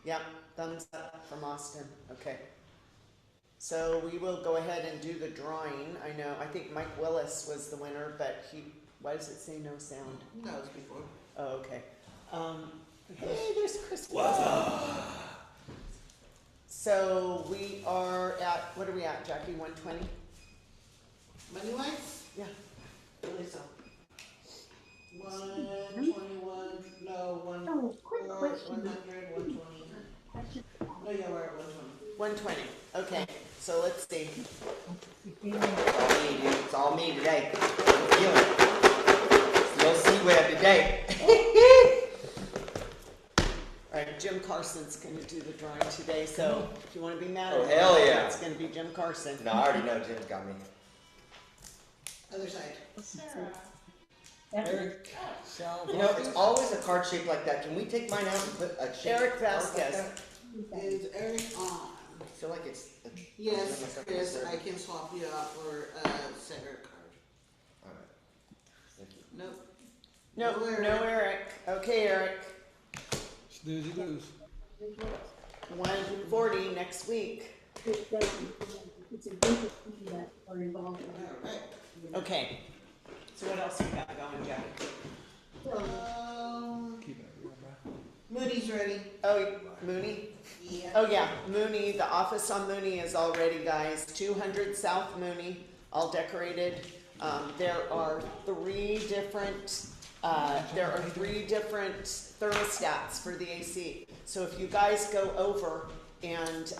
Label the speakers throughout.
Speaker 1: Yep, thumbs up from Austin. Okay. So we will go ahead and do the drawing. I think Mike Willis was the winner, but why does it say no sound?
Speaker 2: That was before.
Speaker 1: Oh, okay. Hey, there's Chris.
Speaker 3: What's up?
Speaker 1: So we are at, what are we at, Jackie? 120?
Speaker 2: Money wise?
Speaker 1: Yeah.
Speaker 2: I believe so. 121, no, 100, 120. No, yeah, we're at 120.
Speaker 1: 120. Okay, so let's see.
Speaker 3: It's all me, dude. It's all me today. I'm feeling it. It's the OC web today.
Speaker 1: All right, Jim Carson's going to do the drawing today, so if you want to be mad
Speaker 3: Oh,
Speaker 1: at
Speaker 3: hell
Speaker 1: him,
Speaker 3: yeah.
Speaker 1: it's going to be Jim Carson.
Speaker 3: No, I already know Jim's got me.
Speaker 2: Other side.
Speaker 4: Eric,
Speaker 3: You know, it's always a card shaped like that. Can we take mine out and put a shape
Speaker 1: Eric
Speaker 3: card
Speaker 1: Vasquez.
Speaker 3: Like that?
Speaker 2: Is Eric on?
Speaker 3: I feel like it's.
Speaker 2: Yes, Chris, I can swap you out for a center card.
Speaker 3: Alright. Thank you.
Speaker 2: Nope.
Speaker 1: No, Eric. Okay, Eric.
Speaker 4: snoozy lose.
Speaker 1: 140 next week.
Speaker 5: It's a group of people that are involved.
Speaker 2: Alright.
Speaker 1: Okay. So what else you got going, Jack?
Speaker 4: Keep it real, bro.
Speaker 2: Moody's ready.
Speaker 1: Oh, Mooney?
Speaker 2: Yeah.
Speaker 1: Oh yeah, Mooney, the office on Mooney is all ready, guys. 200 South Mooney, all decorated. There are three different thermostats for the AC. So if you guys go over and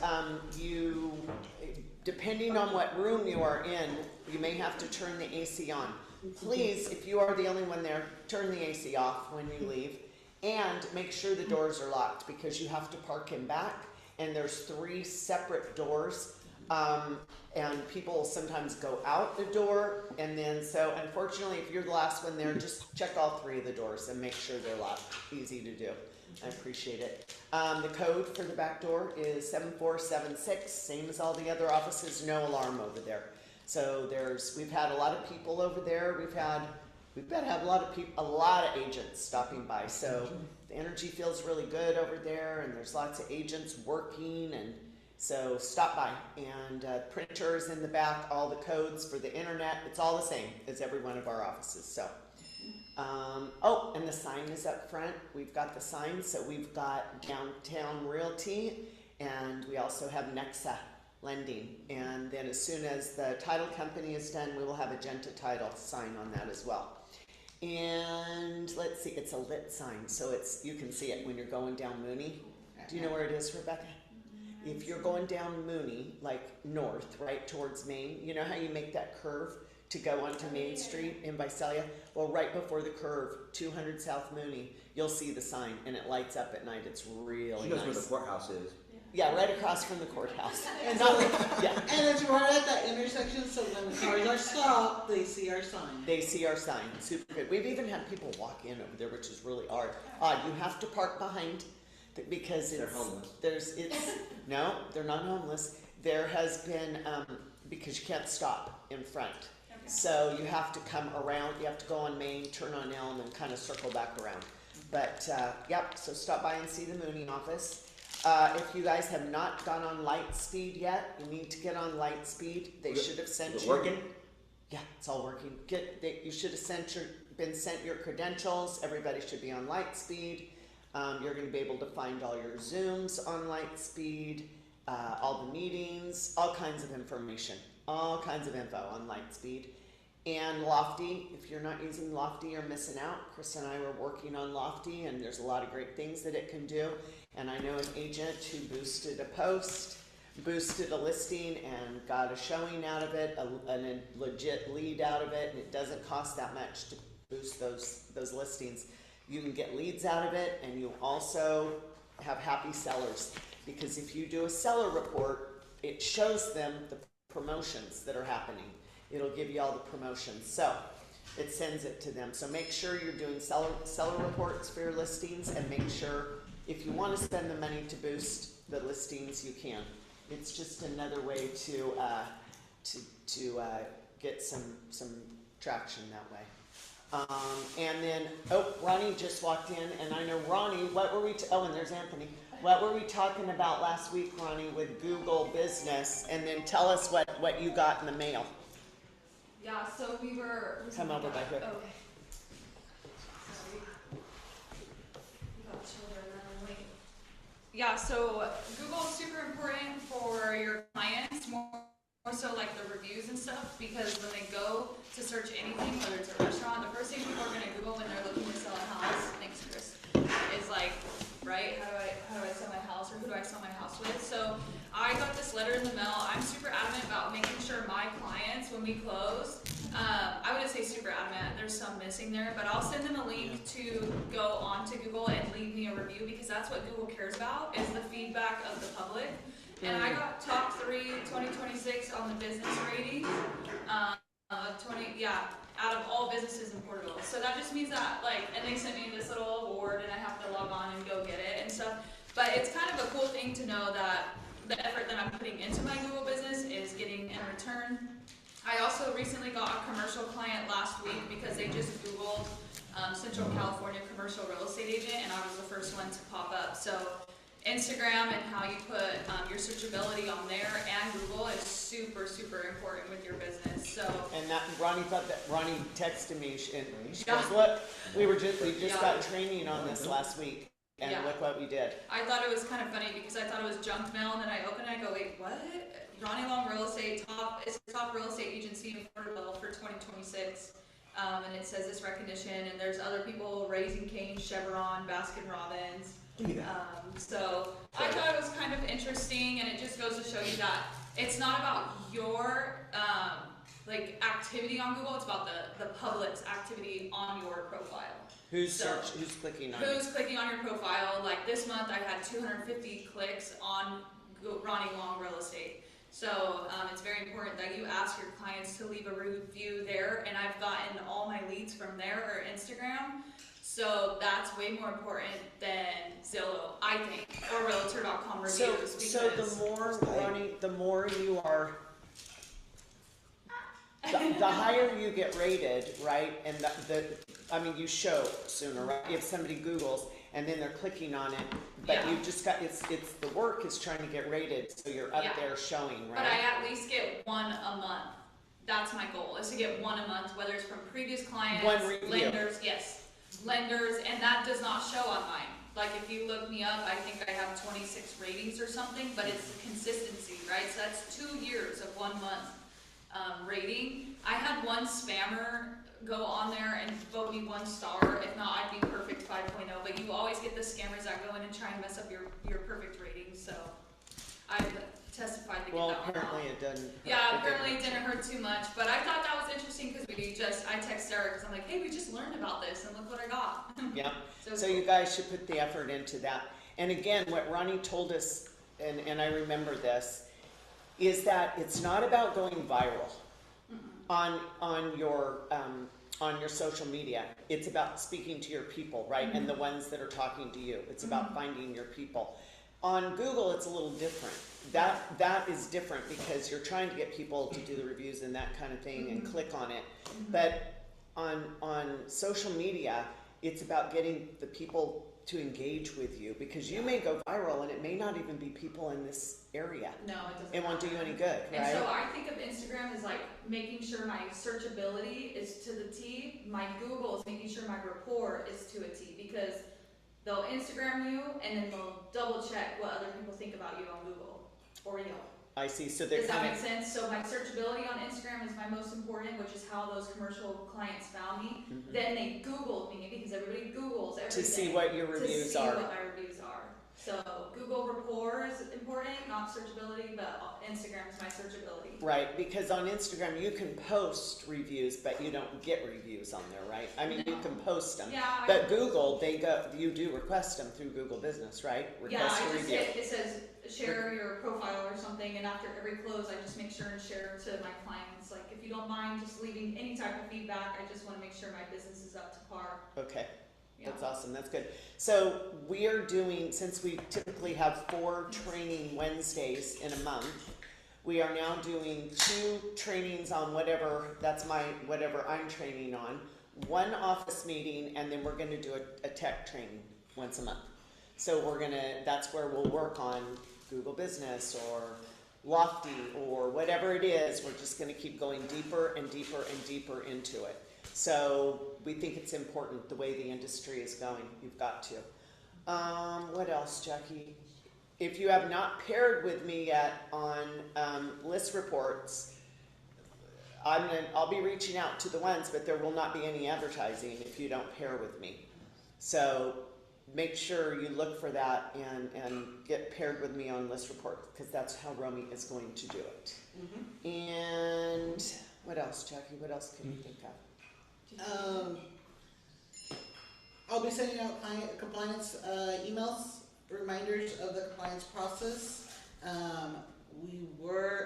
Speaker 1: depending on what room you are in, you may have to turn the AC on. Please, if you are the only one there, turn the AC off when you leave. And make sure the doors are locked because you have to park in back and there's 3 separate doors. And people sometimes go out the door and then, so unfortunately if you're the last one there, just check all 3 of the doors and make sure they're locked. Easy to do. I appreciate it. The code for the back door is 7476, same as all the other offices, no alarm over there. So we've had a lot of people over there. We've got to have a lot of agents stopping by. So the energy feels really good over there, and there's lots of agents working, and so stop by. And printers in the back, all the codes for the internet. It's all the same as every one of our offices. So, oh, and the sign is up front. We've got the sign. So we've got Downtown Realty, and we also have Nexa Lending. And then as soon as the title company is done, we will have Agenta Title sign on that as well. And let's see, it's a lit sign, so you can see it when you're going down Mooney. Do you know where it is, Rebecca? If you're going down Mooney, like north, right towards Main, you know how you make that curve to go onto Main Street in Visalia? Well, right before the curve, 200 South Mooney, you'll see the sign, and it lights up at night. It's really
Speaker 3: She knows
Speaker 1: nice.
Speaker 3: where the courthouse is.
Speaker 1: Yeah, right across from the courthouse.
Speaker 2: And
Speaker 1: Yeah.
Speaker 2: And it's right at that intersection, so when the cars are stopped, they see our sign.
Speaker 1: They see our sign. Super good. We've even had people walk in over there, which is really odd. You have to park behind because
Speaker 3: They're homeless.
Speaker 1: No, they're not homeless. There has been because you can't stop in front. Okay. So you have to come around. You have to go on Main, turn on Elm, and kind of circle back around. But yep. So stop by and see the Mooney office. If you guys have not gone on Lightspeed yet, you need to get on Lightspeed. They should have sent you.
Speaker 3: Is it working?
Speaker 1: Yeah, it's all working. You should have been sent your credentials. Everybody should be on Lightspeed. You're going to be able to find all your Zooms on Lightspeed, all the meetings, all kinds of information, all kinds of info on Lightspeed. And Lofty, if you're not using Lofty, you're missing out. Chris and I were working on Lofty, and there's a lot of great things that it can do. And I know an agent who boosted a post, boosted a listing, and got a showing out of it, a legit lead out of it, and it doesn't cost that much to boost those listings. You can get leads out of it, and you also have happy sellers. Because if you do a seller report, it shows them the promotions that are happening. It'll give you all the promotions. So it sends it to them. So make sure you're doing seller reports for your listings, and make sure if you want to spend the money to boost the listings, you can. It's just another way to get some traction that way. And then, oh, Ronnie just walked in, and I know Ronnie, what were we, oh, and there's Anthony. What were we talking about last week, Ronnie, with Google Business? And then tell us what you got in the mail.
Speaker 6: Yeah, so we were.
Speaker 1: Come over by here.
Speaker 6: Okay. Sorry. We got children that are late. Yeah, so Google is super important for your clients, more so like the reviews and stuff, because when they go to search anything, whether it's a restaurant, the first thing people are gonna Google when they're looking to sell a house, thanks Chris, is like, right, how do I sell my house, or who do I sell my house with? So I got this letter in the mail. I'm super adamant about making sure my clients, when we close, I wouldn't say super adamant, there's some missing there, but I'll send them a link to go onto Google and leave me a review, because that's what Google cares about, is the feedback of the public. And I got top 3 2026 on the business ratings, out of all businesses in Porterville. So that just means that, like, and they sent me this little award, and I have to log on and go get it and stuff. But it's kind of a cool thing to know that the effort that I'm putting into my Google business is getting in return. I also recently got a commercial client last week because they just Googled Central California commercial real estate agent, and I was the first one to pop up. So Instagram and how you put your searchability on there and Google is super, super important with your business. So. And
Speaker 1: that Ronnie texted me and she
Speaker 6: Yeah.
Speaker 1: goes, look, we just
Speaker 6: Yeah.
Speaker 1: got training on this last week, and
Speaker 6: Yeah.
Speaker 1: look what we did.
Speaker 6: I thought it was kind of funny because I thought it was junk mail, and then I opened it and I go, wait, what? Ronnie Long Real Estate, it's the top real estate agency in Porterville for 2026. And it says this recognition, and there's other people, Raising Cane, Chevron, Baskin Robbins. So I thought it was kind of interesting, and it just goes to show you that it's not about your like activity on Google, it's about the public's activity on your profile.
Speaker 1: Who's clicking on it?
Speaker 6: Who's clicking on your profile? Like this month I had 250 clicks on Ronnie Long Real Estate. So it's very important that you ask your clients to leave a review there, and I've gotten all my leads from there or Instagram. So that's way more important than Zillow, I think, or Realtor.com reviews.
Speaker 1: So the more, Ronnie, the more you are, the higher you get rated, right? And you show sooner, right? If somebody Googles and then they're clicking on it, but
Speaker 6: Yeah.
Speaker 1: you just got, it's the work is trying to get rated, so you're up
Speaker 6: Yeah.
Speaker 1: there showing, right?
Speaker 6: But I at least get one a month. That's my goal, is to get one a month, whether it's from previous clients,
Speaker 1: One review.
Speaker 6: lenders, yes. Lenders, and that does not show on mine. Like if you look me up, I think I have 26 ratings or something, but it's consistency, right? So that's 2 years of 1 month rating. I had one spammer go on there and vote me 1 star. If not, I'd be perfect 5.0. But you always get the scammers that go in and try and mess up your perfect rating. So I've testified to get that one
Speaker 1: apparently
Speaker 6: out.
Speaker 1: it doesn't.
Speaker 6: Yeah, apparently it didn't hurt too much, but I thought that was interesting because I text Sarah because I'm like, hey, we just learned about this and look what I got.
Speaker 1: Yeah,
Speaker 6: So
Speaker 1: so you guys should put the effort into that. And again, what Ronnie told us, and I remember this, is that it's not about going viral on your social media. It's about speaking to your people, right? And the ones that are talking to you. It's about finding your people. On Google, it's a little different. That is different because you're trying to get people to do the reviews and that kind of thing and click on it. But on social media, it's about getting the people to engage with you, because you may go viral and it may not even be people in this area.
Speaker 6: No, it doesn't.
Speaker 1: It won't do you
Speaker 6: matter.
Speaker 1: any good, right?
Speaker 6: And so I think of Instagram as like making sure my searchability is to the T. My Google is making sure my rapport is to a T, because they'll Instagram you and then they'll double check what other people think about you on Google or Yelp.
Speaker 1: I see, so they're
Speaker 6: Does that
Speaker 1: kind
Speaker 6: make
Speaker 1: of,
Speaker 6: sense? So my searchability on Instagram is my most important, which is how those commercial clients found me. Then they Googled me, because everybody Googles everything.
Speaker 1: to see what your reviews
Speaker 6: to see
Speaker 1: are.
Speaker 6: what my reviews are. So Google rapport is important, not searchability, but Instagram is my searchability.
Speaker 1: Right, because on Instagram you can post reviews, but you don't get reviews on there, right? I mean, you can post them.
Speaker 6: Yeah,
Speaker 1: But Google, you do request them through Google Business, right?
Speaker 6: yeah,
Speaker 1: Request
Speaker 6: I
Speaker 1: a
Speaker 6: just
Speaker 1: review.
Speaker 6: hit, it says share your profile or something, and after every close, I just make sure and share to my clients. Like, if you don't mind just leaving any type of feedback, I just want to make sure my business is up to par.
Speaker 1: Okay,
Speaker 6: Yeah.
Speaker 1: that's awesome, that's good. So we are doing, since we typically have 4 training Wednesdays in a month, we are now doing 2 trainings on whatever I'm training on. one office meeting, and then we're gonna do a tech training once a month. So that's where we'll work on Google Business or Lofty or whatever it is. We're just gonna keep going deeper and deeper and deeper into it. So we think it's important the way the industry is going. You've got to. What else, Jackie? If you have not paired with me yet on list reports, I'll be reaching out to the ones, but there will not be any advertising if you don't pair with me. So make sure you look for that and get paired with me on list reports, because that's how Romy is going to do it. And what else, Jackie? What else can you think of?
Speaker 2: I'll be sending out compliance emails, reminders of the compliance process.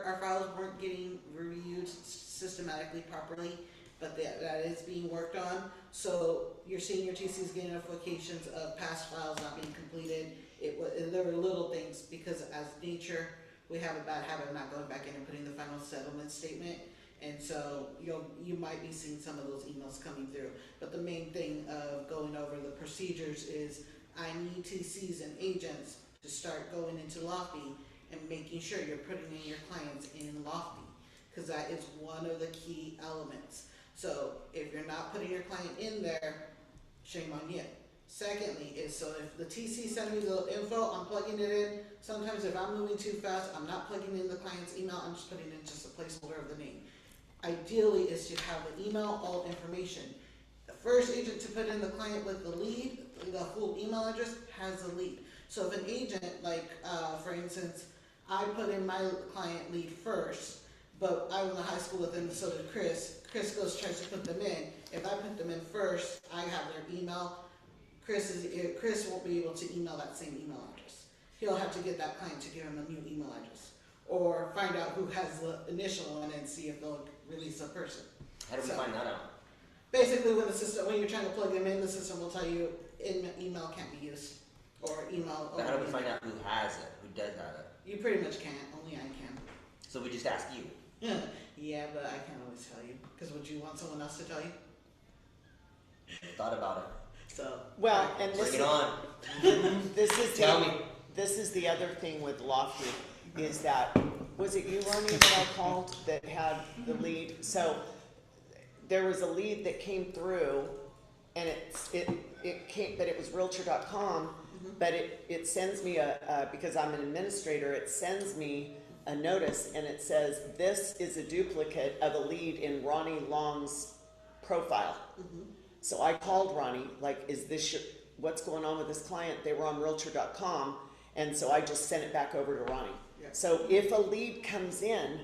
Speaker 2: Our files weren't getting reviewed systematically properly, but that is being worked on. So your senior TCs getting notifications of past files not being completed. There were little things, because as nature, we have a bad habit of not going back in and putting the final settlement statement. And so you might be seeing some of those emails coming through. But the main thing of going over the procedures is I need TCs and agents to start going into Lofty and making sure you're putting in your clients in Lofty, because that is one of the key elements. So if you're not putting your client in there, shame on you. Secondly is, so if the TC sends me the info, I'm plugging it in. Sometimes if I'm moving too fast, I'm not plugging in the client's email, I'm just putting in just a placeholder of the name. Ideally is to have the email, all information. The first agent to put in the client with the lead, the full email address, has the lead. So if an agent, like for instance, I put in my client lead first, but I went to high school with them, so did Chris. Chris tries to put them in. If I put them in first, I have their email. Chris won't be able to email that same email address. He'll have to get that client to give him a new email address, or find out who has the initial one and see if they'll release a person.
Speaker 3: How do we find that out?
Speaker 2: Basically, when you're trying to plug them in, the system will tell you email can't be used, or email.
Speaker 3: But how do we find out who has it, who does have it?
Speaker 2: You pretty much can't. Only I can.
Speaker 3: So we just ask you.
Speaker 2: Yeah, but I can't always tell you, because would you want someone else to tell you?
Speaker 3: Thought about it.
Speaker 2: So
Speaker 1: Well, and
Speaker 3: Bring it on.
Speaker 1: Tell
Speaker 3: me.
Speaker 1: This is the other thing with Lofty, is that, was it you, Ronnie, that I called that had the lead? So there was a lead that came through, and it came, but it was Realtor.com, but it sends me because I'm an administrator, it sends me a notice, and it says, this is a duplicate of a lead in Ronnie Long's profile. So I called Ronnie, like, is this what's going on with this client? They were on Realtor.com, and so I just sent it back over to Ronnie.
Speaker 2: Yeah.
Speaker 1: So if a lead comes in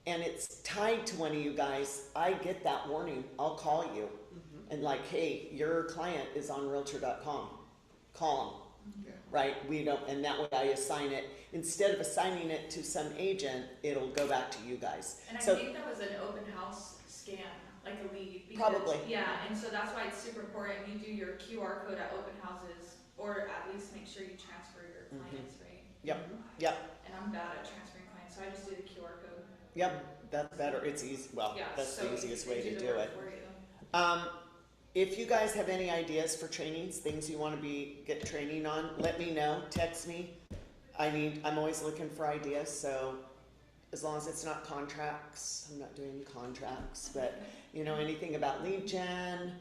Speaker 1: and it's tied to one of you guys, I get that warning. I'll call you and like, hey, your client is on Realtor.com. Call them, right? We don't, and that way I assign it. Instead of assigning it to some agent, it'll go back to you guys.
Speaker 6: And I
Speaker 1: So
Speaker 6: think that was an open house scan, like a lead. Because,
Speaker 1: Probably.
Speaker 6: Yeah, and so that's why it's super important. You do your QR code at open houses, or at least make sure you transfer your clients, right?
Speaker 1: Yep.
Speaker 6: And I'm bad at transferring clients, so I just do the QR code.
Speaker 1: Yep, that's better. It's easy. Well,
Speaker 6: Yeah,
Speaker 1: that's
Speaker 6: so
Speaker 1: the easiest
Speaker 6: they
Speaker 1: way
Speaker 6: do
Speaker 1: to
Speaker 6: the
Speaker 1: do
Speaker 6: work
Speaker 1: it.
Speaker 6: for you.
Speaker 1: If you guys have any ideas for trainings, things you want to get training on, let me know. Text me. I'm always looking for ideas. So as long as it's not contracts, I'm not doing contracts, but anything about lead gen,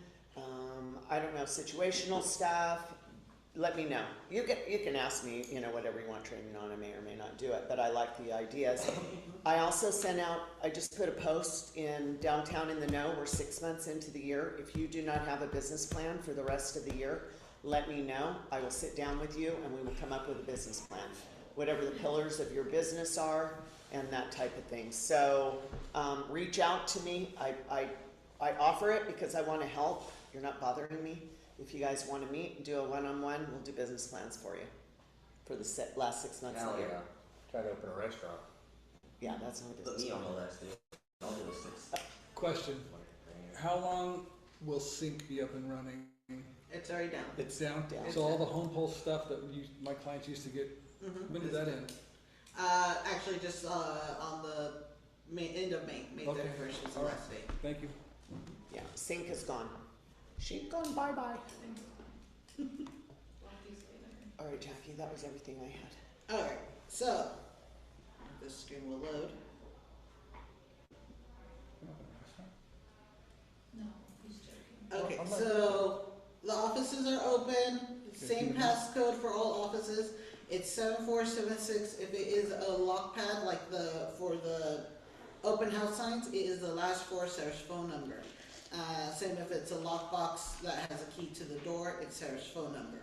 Speaker 1: I don't know, situational stuff. Let me know. You can ask me, whatever you want training on. I may or may not do it, but I like the ideas. I also I just put a post in Downtown in the Know. We're 6 months into the year. If you do not have a business plan for the rest of the year, let me know. I will sit down with you and we will come up with a business plan. Whatever the pillars of your business are and that type of thing. So reach out to me. I offer it because I want to help. You're not bothering me. If you guys want to meet and do a one-on-one, we'll do business plans for you for the last 6 months of
Speaker 3: Hell
Speaker 1: the year.
Speaker 3: yeah.
Speaker 7: Try to open a restaurant.
Speaker 1: Yeah, that's not a
Speaker 3: Put
Speaker 1: business
Speaker 3: me on
Speaker 1: plan.
Speaker 3: the list, dude. I'll do the 6.
Speaker 4: Question, how long will Sync be up and running?
Speaker 2: it's already down.
Speaker 4: It's down?
Speaker 1: Down.
Speaker 4: So all the home pulse stuff that my clients used to get, when did that end?
Speaker 2: Actually, just on the end of May. May 31st was the
Speaker 4: All right.
Speaker 2: last day.
Speaker 4: Thank you.
Speaker 1: Yeah, Sync is gone. She's gone bye-bye. All right, Jackie, that was everything I had.
Speaker 2: Alright, so, this screen will load.
Speaker 6: No, he's joking.
Speaker 2: Okay, so the offices are open, same passcode for all offices. It's 7476. If it is a lock pad like for the open house signs, it is the last four Sarah's phone number. Same if it's a lockbox that has a key to the door, it's Sarah's phone number.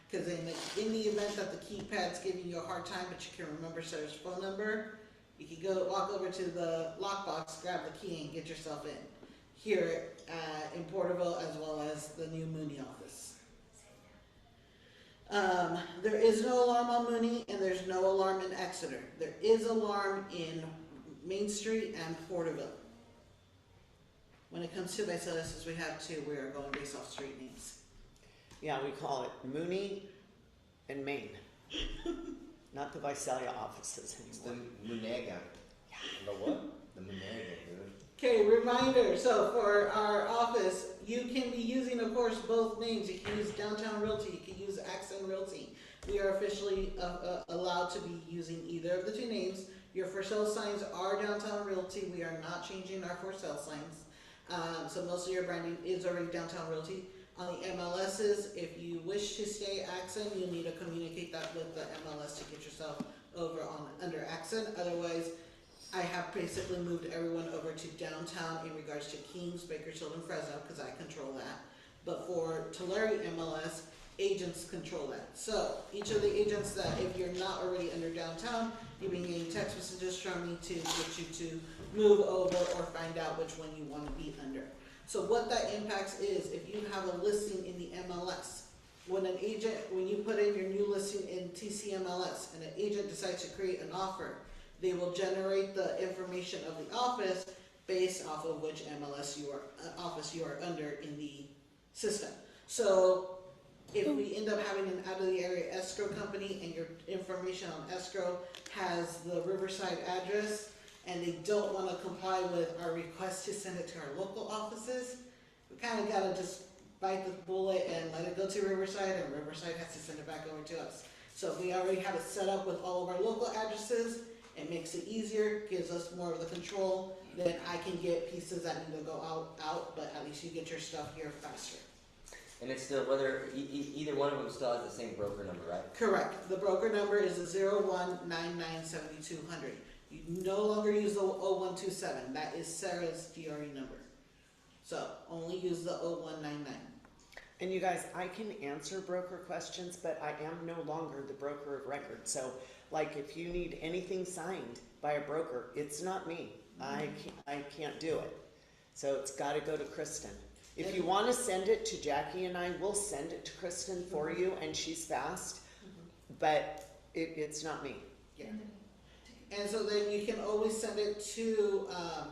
Speaker 2: Because in the event that the keypad's giving you a hard time, but you can remember Sarah's phone number, you can walk over to the lockbox, grab the key, and get yourself in. Here in Porterville, as well as the new Mooney office. There is no alarm on Mooney, and there's no alarm in Exeter. There is alarm in Main Street and Porterville. When it comes to Vicelius, we have two. We are going based off street names.
Speaker 1: Yeah, we call it Mooney and Maine. Not the Visalia offices
Speaker 3: It's the
Speaker 1: anymore.
Speaker 3: Munega. The what? The Munega, dude.
Speaker 2: Okay, reminder. So for our office, you can be using, of course, both names. You can use Downtown Realty. You can use Accent Realty. We are officially allowed to be using either of the two names. Your for sale signs are Downtown Realty. We are not changing our for sale signs. So most of your branding is already Downtown Realty. On the MLSs, if you wish to stay Accent, you need to communicate that with the MLS to get yourself over under Accent. Otherwise, I have basically moved everyone over to Downtown in regards to Kings, Bakersfield, and Fresno because I control that. But for Tulare MLS, agents control that. So each of the agents that, if you're not already under Downtown, you've been getting text messages from me to get you to move over or find out which one you want to be under. So what that impacts is if you have a listing in the MLS, when you put in your new listing in TCMLS and an agent decides to create an offer, they will generate the information of the office based off of which office you are under in the system. So if we end up having an out of the area escrow company and your information on escrow has the Riverside address and they don't want to comply with our request to send it to our local offices, we kind of got to just bite the bullet and let it go to Riverside, and Riverside has to send it back over to us. So if we already have it set up with all of our local addresses, it makes it easier, gives us more of the control, then I can get pieces that need to go out, but at least you get your stuff here faster.
Speaker 3: And it's still, whether, either one of them still has the same broker number, right?
Speaker 2: Correct. The broker number is the 01997200. You no longer use the 0127. That is Sarah's DRE number. So only use the 0199.
Speaker 1: And you guys, I can answer broker questions, but I am no longer the broker of record. So, like, if you need anything signed by a broker, it's not me. I can't do it. So it's got to go to Kristen. If you want to send it to Jackie and I, we'll send it to Kristen for you, and she's fast. But it's not me.
Speaker 2: Yeah. And so then you can always send it to her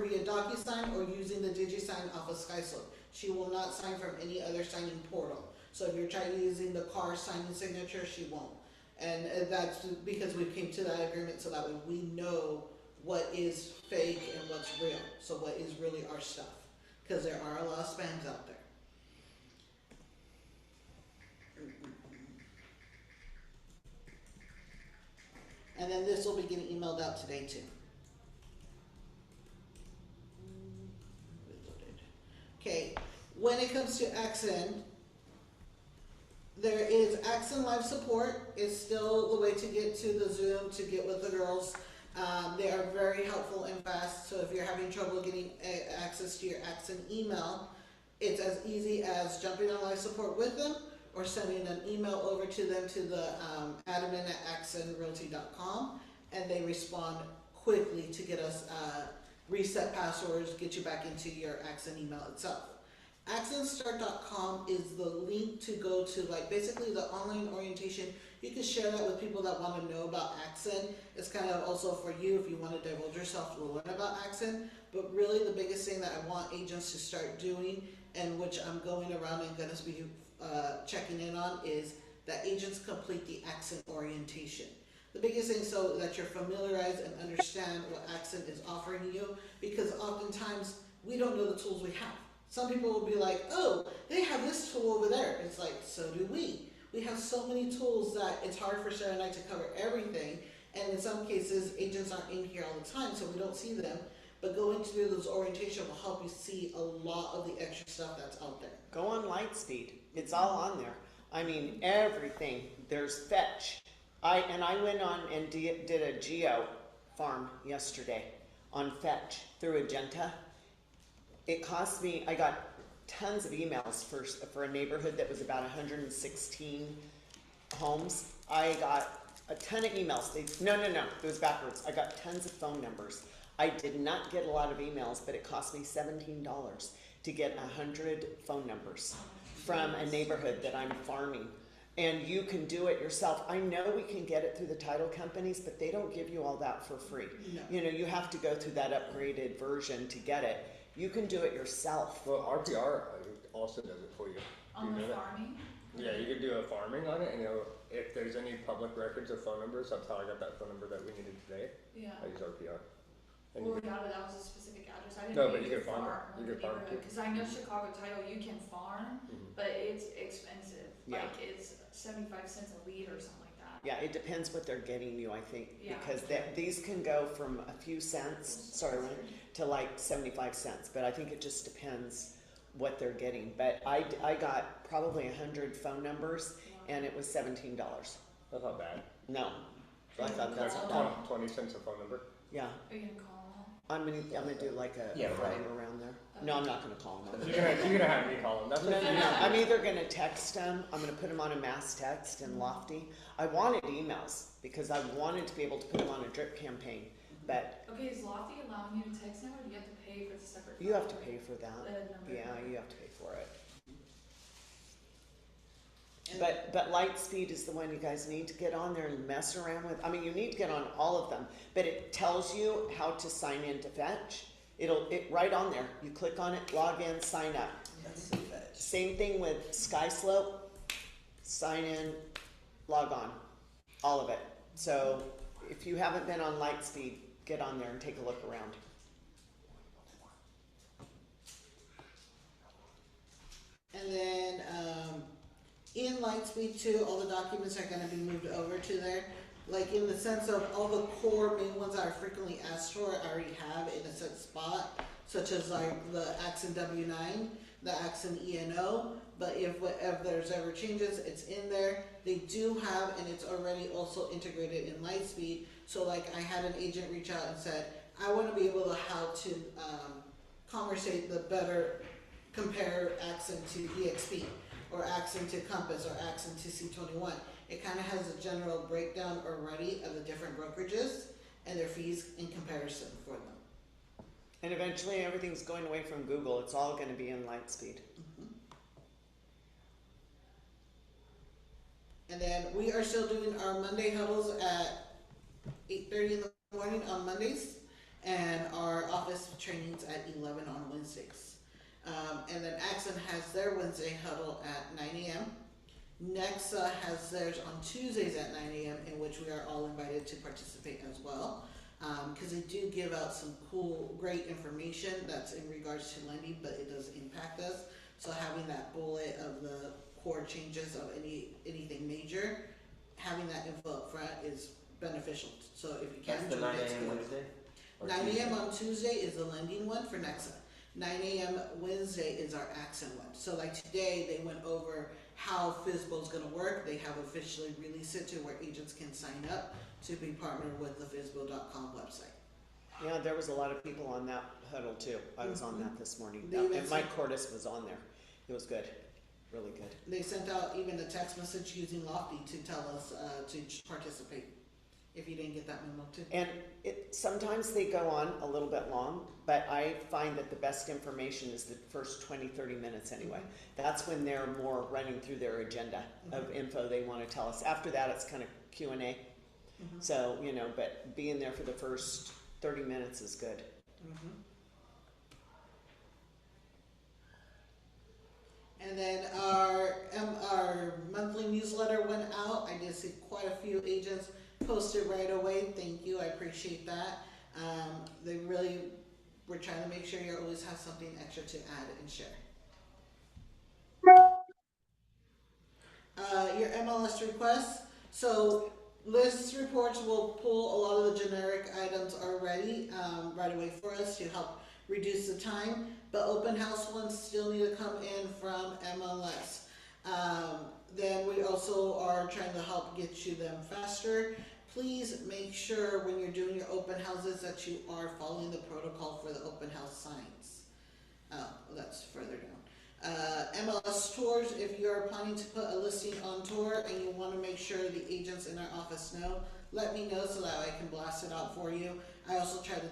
Speaker 2: via DocuSign or using the DigiSign off of SkySlope. She will not sign from any other signing portal. So if you're trying using the car signing signature, she won't. And that's because we came to that agreement so that way we know what is fake and what's real. So what is really our stuff. Because there are a lot of spams out there. And then this will be getting emailed out today too. Okay, when it comes to Accent, there is Accent Live support. It's still the way to get to the Zoom, to get with the girls. They are very helpful and fast, so if you're having trouble getting access to your Accent email, it's as easy as jumping on live support with them or sending an email over to them to the admin at accentrealty.com, and they respond quickly to get us reset passwords, get you back into your Accent email itself. AccentStart.com is the link to go to, like, basically the online orientation. You can share that with people that want to know about Accent. It's kind of also for you if you want to divulge yourself to learn about Accent. But really the biggest thing that I want agents to start doing, and which I'm going around and going to be checking in on, is that agents complete the Accent orientation. The biggest thing so that you're familiarized and understand what Accent is offering you, because oftentimes we don't know the tools we have. Some people will be like, oh, they have this tool over there. It's like, so do we. We have so many tools that it's hard for Sarah and I to cover everything. And in some cases, agents aren't in here all the time, so we don't see them. But going through those orientation will help you see a lot of the extra stuff that's out there.
Speaker 1: Go on Lightspeed. It's all on there. I mean, everything. There's Fetch. I went on and did a geo farm yesterday on Fetch through Agenta. It cost me, I got tons of emails for a neighborhood that was about 116 homes. I got a ton of emails. No, it was backwards. I got tons of phone numbers. I did not get a lot of emails, but it cost me $17 to get 100 phone numbers from a neighborhood that I'm farming. And you can do it yourself. I know we can get it through the title companies, but they don't give you all that for free.
Speaker 2: No.
Speaker 1: You know, you have to go through that upgraded version to get it. You can do it yourself.
Speaker 7: Well, RPR also does it for you.
Speaker 6: On
Speaker 7: You
Speaker 6: the
Speaker 7: know that?
Speaker 6: farming?
Speaker 7: Yeah, you could do a farming on it, and if there's any public records of phone numbers, that's how I got that phone number that we needed today.
Speaker 6: Yeah.
Speaker 7: I use RPR. And
Speaker 6: Well,
Speaker 7: you
Speaker 6: yeah, but that was a specific address. I didn't
Speaker 7: No,
Speaker 6: know
Speaker 7: but you
Speaker 6: could
Speaker 7: can farm it. You can farm too.
Speaker 6: Because I know Chicago Title, you can farm,
Speaker 7: Mhm.
Speaker 6: but it's expensive.
Speaker 1: Yeah.
Speaker 6: Like it's 75 cents a lead or something like that.
Speaker 1: Yeah, it depends what they're getting you, I think,
Speaker 6: Yeah.
Speaker 1: because these can go from a few cents, sorry, Lynn, to like 75 cents, but I think it just depends what they're getting. But I got probably 100 phone numbers, and it was $17.
Speaker 7: That's not bad.
Speaker 1: No, I thought that's
Speaker 7: That's
Speaker 1: not,
Speaker 7: 20 cents a phone number.
Speaker 1: yeah.
Speaker 6: Are you gonna call
Speaker 1: I'm gonna do like a
Speaker 3: Yeah,
Speaker 1: frame
Speaker 3: right.
Speaker 1: around there. No, I'm not gonna call them.
Speaker 7: You're gonna have me call them. That's
Speaker 1: No,
Speaker 7: what
Speaker 1: no,
Speaker 7: you
Speaker 1: no.
Speaker 7: do.
Speaker 1: I'm either gonna text them. I'm gonna put them on a mass text in Lofty. I wanted emails because I wanted to be able to put them on a drip campaign, but
Speaker 6: them? Okay, is Lofty allowing you to text them, or do you have to pay for the separate?
Speaker 1: you have to
Speaker 6: phone?
Speaker 1: pay for that.
Speaker 6: Number.
Speaker 1: Yeah, you have to pay for it.
Speaker 2: And
Speaker 1: But Lightspeed is the one you guys need to get on there and mess around with. I mean, you need to get on all of them, but it tells you how to sign in to Fetch. It right on there. You click on it, log in, sign up.
Speaker 3: That's the fetch.
Speaker 1: Same thing with SkySlope. Sign in, log on, all of it. So if you haven't been on Lightspeed, get on there and take a look around.
Speaker 2: And then in Lightspeed too, all the documents are going to be moved over to there. Like in the sense of all the core main ones that are frequently asked for, I already have in a set spot, such as like the Accent W9, the Accent ENO. But if there's ever changes, it's in there. They do have, and it's already also integrated in Lightspeed. So like I had an agent reach out and said, I want to be able to how to conversate the better, compare Accent to EXP, or Accent to Compass, or Accent to C21. It kind of has a general breakdown already of the different brokerages and their fees in comparison for them.
Speaker 1: And eventually everything's going away from Google. It's all going to be in Lightspeed.
Speaker 2: And then we are still doing our Monday huddles at 8:30 in the morning on Mondays, and our office trainings at 11 on Wednesdays. And then Accent has their Wednesday huddle at 9 a.m. Nexa has theirs on Tuesdays at 9 a.m., in which we are all invited to participate as well, because they do give out some cool, great information that's in regards to lending, but it does impact us. So having that bullet of the core changes of anything major, having that info up front is beneficial. So if you can
Speaker 3: That's the
Speaker 2: join,
Speaker 3: 9
Speaker 2: it's
Speaker 3: a.m.
Speaker 2: good.
Speaker 3: Wednesday? Or
Speaker 2: 9
Speaker 3: Tuesday?
Speaker 2: a.m. on Tuesday is the lending one for Nexa. 9 a.m. Wednesday is our Accent one. So like today, they went over how FSBO is going to work. They have officially released it to where agents can sign up to be partnered with the FSBO.com website.
Speaker 1: Yeah, there was a lot of people on that huddle too. I was on that this morning.
Speaker 2: They even
Speaker 1: And Mike Cordes was on there. It was good, really good.
Speaker 2: They sent out even a text message using Lofty to tell us to participate, if you didn't get that memo too.
Speaker 1: And sometimes they go on a little bit long, but I find that the best information is the first 20, 30 minutes anyway. That's when they're more running through their agenda of info they want to tell us. After that, it's kind of Q&A. So, but being there for the first 30 minutes is good.
Speaker 2: And then our monthly newsletter went out. I did see quite a few agents post it right away. Thank you, I appreciate that. They really we're trying to make sure you always have something extra to add and share. Your MLS requests. So list reports will pull a lot of the generic items already right away for us to help reduce the time. But open house ones still need to come in from MLS. Then we also are trying to help get you them faster. Please make sure when you're doing your open houses that you are following the protocol for the open house signs. Oh, that's further down. MLS tours, if you are planning to put a listing on tour and you want to make sure the agents in our office know, let me know so that I can blast it out for you. I also try to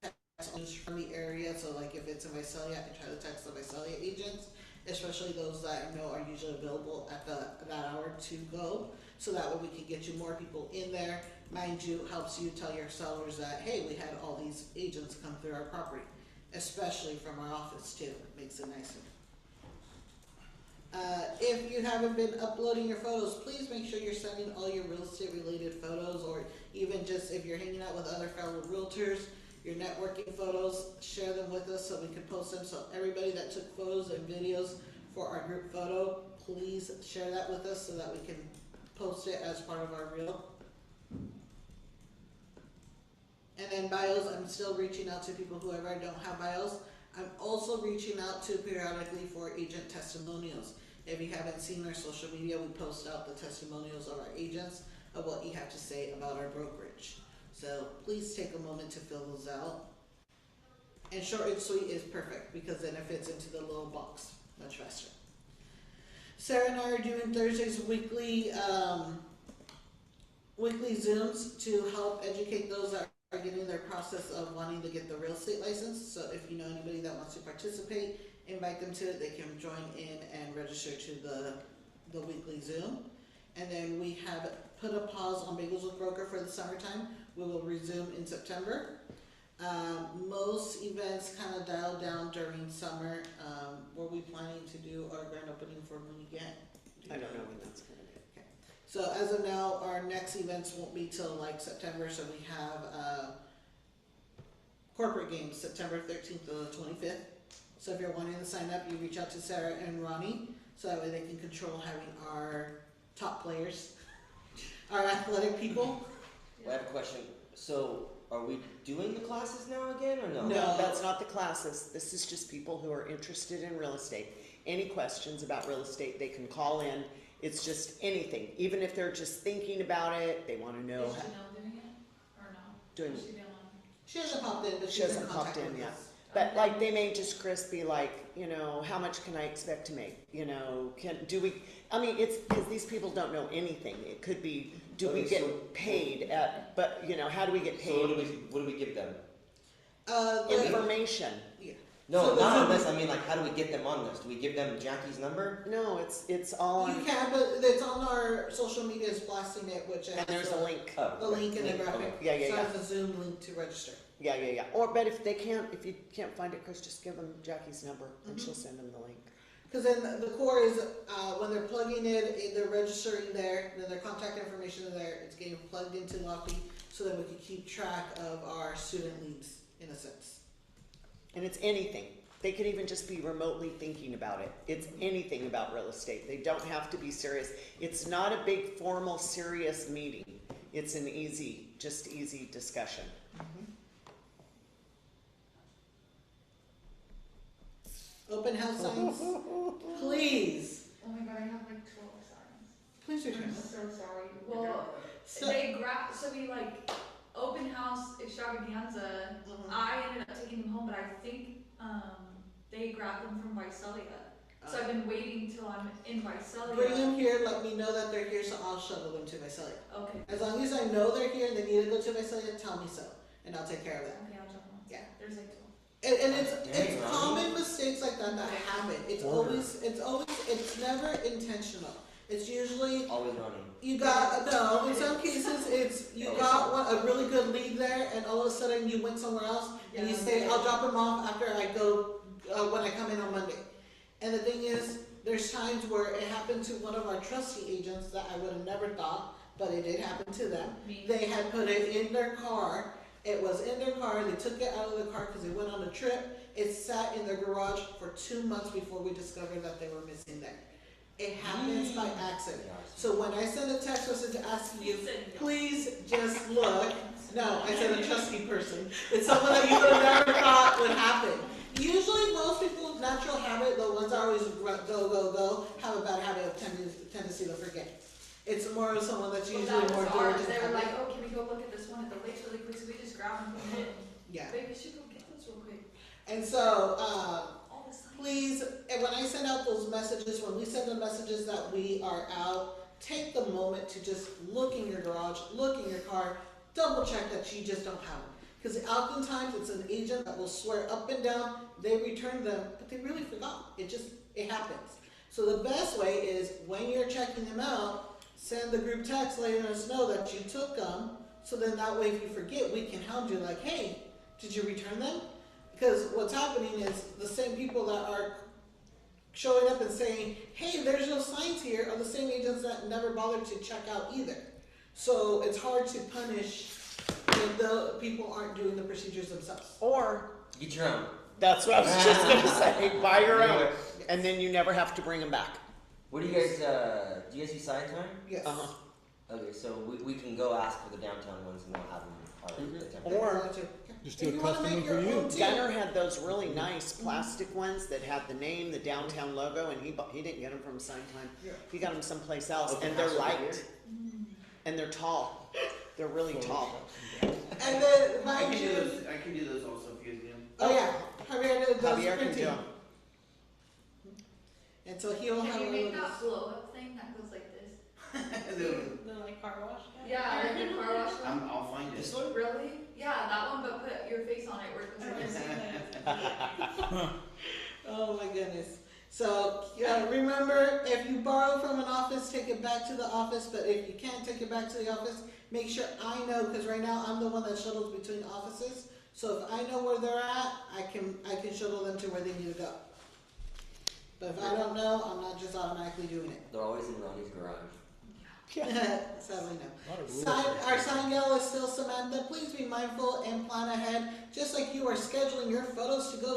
Speaker 2: text from the area, so like if it's in Visalia, I can try to text the Visalia agents, especially those that I know are usually available at that hour to go, so that way we can get you more people in there. Mind you, helps you tell your sellers that, hey, we had all these agents come through our property, especially from our office too, makes it nicer. If you haven't been uploading your photos, please make sure you're sending all your real estate related photos, or even just if you're hanging out with other fellow realtors, your networking photos, share them with us so we can post them. So everybody that took photos and videos for our group photo, please share that with us so that we can post it as part of our reel. And then bios, I'm still reaching out to people who ever don't have bios. I'm also reaching out to periodically for agent testimonials. If you haven't seen our social media, we post out the testimonials of our agents of what you have to say about our brokerage. So please take a moment to fill those out. And short and sweet is perfect because then it fits into the little box much faster. Sarah and I are doing Thursdays weekly Zooms to help educate those that are getting their process of wanting to get the real estate license. So if you know anybody that wants to participate, invite them to it. They can join in and register to the weekly Zoom. And then we have put a pause on Bagels with Broker for the summertime. We will resume in September. Most events kind of dial down during summer. Were we planning to do our grand opening for when again?
Speaker 1: I don't know when that's going to be.
Speaker 2: Okay. So as of now, our next events won't be till like September. So we have corporate games September 13th to the 25th. So if you're wanting to sign up, you reach out to Sarah and Ronnie so that way they can control having our top players, our athletic people.
Speaker 3: Well, I have a question. So, are we doing the classes now again, or no?
Speaker 1: No, that's not the classes. This is just people who are interested in real estate. Any questions about real estate, they can call in. It's just anything. Even if they're just thinking about it, they want to know.
Speaker 6: Is Janelle doing it or no?
Speaker 1: Doing
Speaker 6: Is she the only-
Speaker 2: She hasn't popped in, but
Speaker 1: She
Speaker 2: she's
Speaker 1: hasn't
Speaker 2: in
Speaker 1: popped
Speaker 2: contact
Speaker 1: in
Speaker 2: with
Speaker 1: yet.
Speaker 2: us.
Speaker 1: But like they may just Chris be like, you know, how much can I expect to make? You know, I mean, it's because these people don't know anything. It could be, do we
Speaker 3: Okay,
Speaker 1: get
Speaker 3: so-
Speaker 1: paid at, but you know, how do we get
Speaker 3: So
Speaker 1: paid?
Speaker 3: what do we give them?
Speaker 1: Information.
Speaker 2: Yeah.
Speaker 3: No,
Speaker 2: So
Speaker 3: not on
Speaker 2: the
Speaker 3: this. I mean, like, how do we get them on this? Do we give them Jackie's number?
Speaker 1: No, it's all
Speaker 2: You
Speaker 1: on,
Speaker 2: can, but it's on our social media is blasting it, which
Speaker 1: and there's a link.
Speaker 3: Oh,
Speaker 2: the link in the
Speaker 3: okay.
Speaker 2: graphic.
Speaker 1: Yeah, yeah,
Speaker 2: So
Speaker 1: yeah.
Speaker 2: it has a Zoom link to register.
Speaker 1: Yeah, yeah, yeah. Or, but if you can't find it, Chris, just give them Jackie's number and she'll send them the link.
Speaker 2: Because then the core is when they're plugging it, they're registering there, then their contact information is there, it's getting plugged into Lofty so that we can keep track of our student leads in a sense.
Speaker 1: And it's anything. They could even just be remotely thinking about it. It's anything about real estate. They don't have to be serious. It's not a big formal serious meeting. It's an easy discussion.
Speaker 2: Open house signs, please.
Speaker 6: Oh my god, I have like 12 signs.
Speaker 2: Please return
Speaker 6: I'm
Speaker 2: them.
Speaker 6: so sorry. Well,
Speaker 2: So-
Speaker 6: so we like open house extravaganza. I ended up taking them home, but I think they grabbed them from Visalia. So I've been waiting till I'm in Visalia.
Speaker 2: Bring them here, let me know that they're here, so I'll shuttle them to Visalia.
Speaker 6: Okay.
Speaker 2: As long as I know they're here and they need to go to Visalia, tell me so, and I'll take care of that.
Speaker 6: Okay, I'll jump on.
Speaker 2: Yeah.
Speaker 6: There's like 12.
Speaker 2: And
Speaker 3: Dang,
Speaker 2: it's
Speaker 3: Ronnie.
Speaker 2: common mistakes like that that happen. It's never intentional. It's usually
Speaker 3: Always running.
Speaker 2: you got no. In some cases, it's you got a really good lead there, and all of a sudden you went somewhere else, and you say, "I'll drop him off after I go when I come in on Monday." And the thing is, there's times where it happened to one of our trustee agents that I would have never thought, but it did happen to them.
Speaker 6: Me.
Speaker 2: They had put it in their car It was in their car, they took it out of the car because they went on a trip. It sat in their garage for 2 months before we discovered that they were missing there. It happens by accident. So when I send a text message asking you, please just look. No, I said a trusty person. It's someone that you would have never thought would happen. Usually most people's natural habit, the ones that always go, have a bad habit of tendency to forget. It's more of someone that's usually
Speaker 6: Well, that
Speaker 2: more
Speaker 6: was ours.
Speaker 2: diligent.
Speaker 6: They were like, oh, can we go look at this one at the lakes really quick? So we just grabbed and put it in.
Speaker 2: Yeah.
Speaker 6: Baby, we should go get this real quick.
Speaker 2: And so,
Speaker 6: All the signs.
Speaker 2: please, and when I send out those messages, when we send the messages that we are out, take the moment to just look in your garage, look in your car, double check that you just don't have them. Because oftentimes it's an agent that will swear up and down, they returned them, but they really forgot. It happens. So the best way is when you're checking them out, send the group text letting us know that you took them, so then that way if you forget, we can hound you like, hey, did you return them? Because what's happening is the same people that are showing up and saying, hey, there's no signs here, are the same agents that never bothered to check out either. So it's hard to punish if the people aren't doing the procedures themselves.
Speaker 1: Or,
Speaker 3: Get your own.
Speaker 1: that's what I was just gonna say, buy your own, and then you never have to bring them back.
Speaker 3: What do you guys do sign time?
Speaker 2: Yes.
Speaker 1: Uh-huh.
Speaker 3: Okay, so we can go ask for the downtown ones and we'll have them already.
Speaker 1: Mhm. Or-
Speaker 4: Just do
Speaker 2: If
Speaker 4: a
Speaker 2: you wanna
Speaker 4: custom
Speaker 2: make
Speaker 4: one for
Speaker 2: your
Speaker 4: you.
Speaker 2: own too.
Speaker 1: Gunner had those really nice plastic ones that had the name, the downtown logo, and he didn't get them from Sign Time.
Speaker 2: Yeah.
Speaker 1: He got them someplace else,
Speaker 3: Okay,
Speaker 1: and they're
Speaker 3: that's over
Speaker 1: light,
Speaker 3: here.
Speaker 1: and they're tall. They're really tall.
Speaker 2: And then
Speaker 8: I
Speaker 2: mind
Speaker 8: can do
Speaker 2: you,
Speaker 8: those. I can do those also if you guys do them.
Speaker 2: oh yeah, Javier does
Speaker 1: Javier can do
Speaker 2: printing.
Speaker 1: 'em.
Speaker 2: And so he'll have
Speaker 6: Can you
Speaker 2: one
Speaker 6: make
Speaker 2: of
Speaker 6: that
Speaker 2: those.
Speaker 6: blow up thing that goes like this?
Speaker 5: The like car wash guy?
Speaker 6: Yeah, like the car wash one.
Speaker 8: I'll find
Speaker 3: This
Speaker 8: it.
Speaker 3: one?
Speaker 6: Really? Yeah, that one, but put your face on it where it goes like this.
Speaker 2: Oh my goodness. So remember, if you borrow from an office, take it back to the office. But if you can't take it back to the office, make sure I know, because right now I'm the one that shuttles between offices. So if I know where they're at, I can shuttle them to where they need to go. But if I don't know, I'm not just automatically doing it.
Speaker 3: They're always in Ronnie's garage.
Speaker 2: Sadly, no.
Speaker 4: A lot of rules.
Speaker 2: Our sign gal is still Samantha. Please be mindful and plan ahead. Just like you are scheduling your photos to go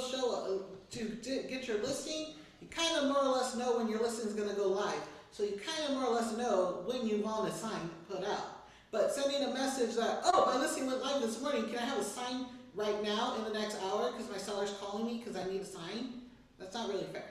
Speaker 2: to get your listing, you kind of more or less know when your listing is going to go live. So you kind of more or less know when you want a sign put out. But sending a message that, oh, my listing went live this morning, can I have a sign right now in the next hour because my seller's calling me because I need a sign? That's not really fair.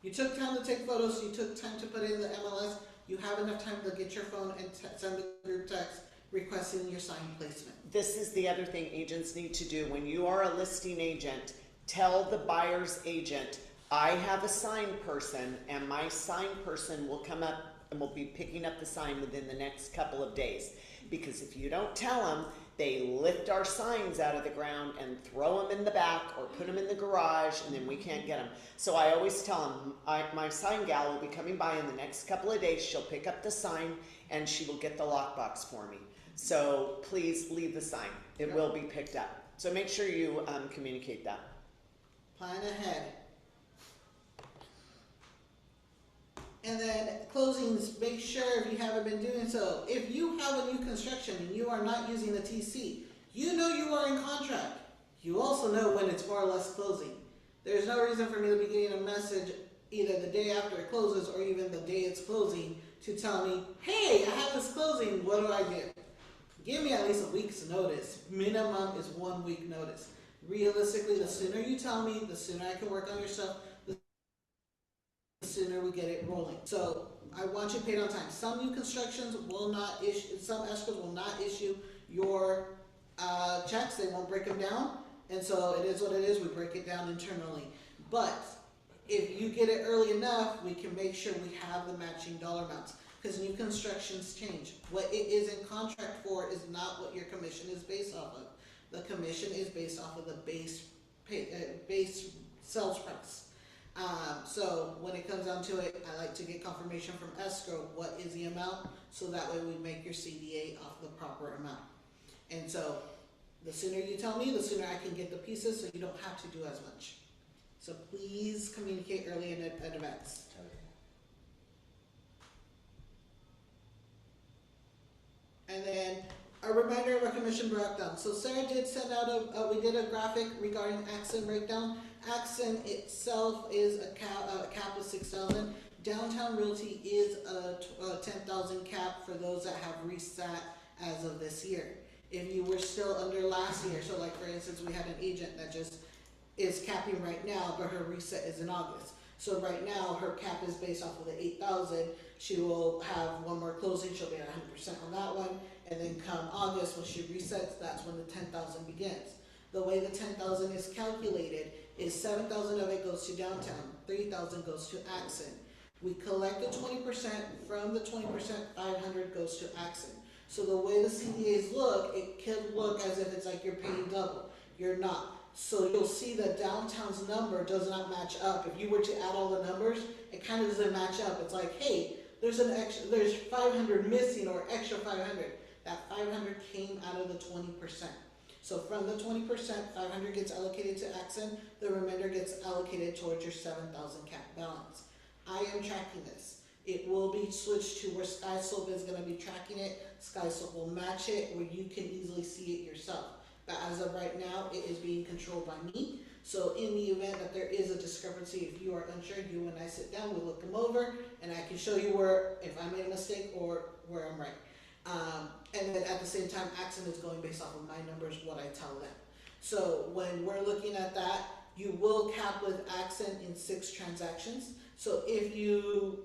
Speaker 2: You took time to take photos, you took time to put in the MLS, you have enough time to get your phone and send the group text requesting your sign placement.
Speaker 1: This is the other thing agents need to do. When you are a listing agent, tell the buyer's agent, I have a sign person, and my sign person will come up and will be picking up the sign within the next couple of days. Because if you don't tell them, they lift our signs out of the ground and throw them in the back or put them in the garage, and then we can't get them. So I always tell them, my sign gal will be coming by in the next couple of days. She'll pick up the sign and she will get the lockbox for me. So please leave the sign. It will be picked up. So make sure you communicate that.
Speaker 2: Plan ahead. And then closings, make sure if you haven't been doing so. If you have a new construction and you are not using the TC, you know you are in contract. You also know when it's more or less closing. There's no reason for me to be getting a message either the day after it closes or even the day it's closing to tell me, hey, I have this closing, what do I do? Give me at least a week's notice. Minimum is 1 week notice. Realistically, the sooner you tell me, the sooner I can work on your stuff, the sooner we get it rolling. So I want you paid on time. Some new constructions will not issue, some escrows will not issue your checks. They won't break them down. And so it is what it is. We break it down internally. But if you get it early enough, we can make sure we have the matching dollar amounts. Because new constructions change. What it is in contract for is not what your commission is based off of. The commission is based off of the base sales price. So when it comes down to it, I like to get confirmation from escrow, what is the amount, so that way we make your CDA off the proper amount. And so the sooner you tell me, the sooner I can get the pieces so you don't have to do as much. So please communicate early in advance. And then a reminder of our commission breakdown. So Sarah did send out we did a graphic regarding Accent breakdown. Accent itself is a cap of 6,000. Downtown Realty is a 10,000 cap for those that have reset as of this year. If you were still under last year, so like for instance, we had an agent that just is capping right now, but her reset is in August. So right now, her cap is based off of the 8,000. She will have one more closing. She'll be at 100% on that one. And then come August, when she resets, that's when the 10,000 begins. The way the 10,000 is calculated is 7,000 of it goes to downtown, 3,000 goes to Accent. We collect the 20%, from the 20%, 500 goes to Accent. So the way the CDAs look, it could look as if it's like you're paying double. You're not. So you'll see that downtown's number does not match up. If you were to add all the numbers, it kind of doesn't match up. It's like, hey, there's 500 missing or extra 500. That 500 came out of the 20%. So from the 20%, 500 gets allocated to Accent, the remainder gets allocated towards your 7,000 cap balance. I am tracking this. It will be switched to where SkySlope is going to be tracking it. SkySlope will match it where you can easily see it yourself. But as of right now, it is being controlled by me. So in the event that there is a discrepancy, if you are unsure, you and I sit down, we look them over, and I can show you where, if I made a mistake or where I'm right. And then at the same time, Accent is going based off of my numbers, what I tell them. So when we're looking at that, you will cap with Accent in 6 transactions. So if you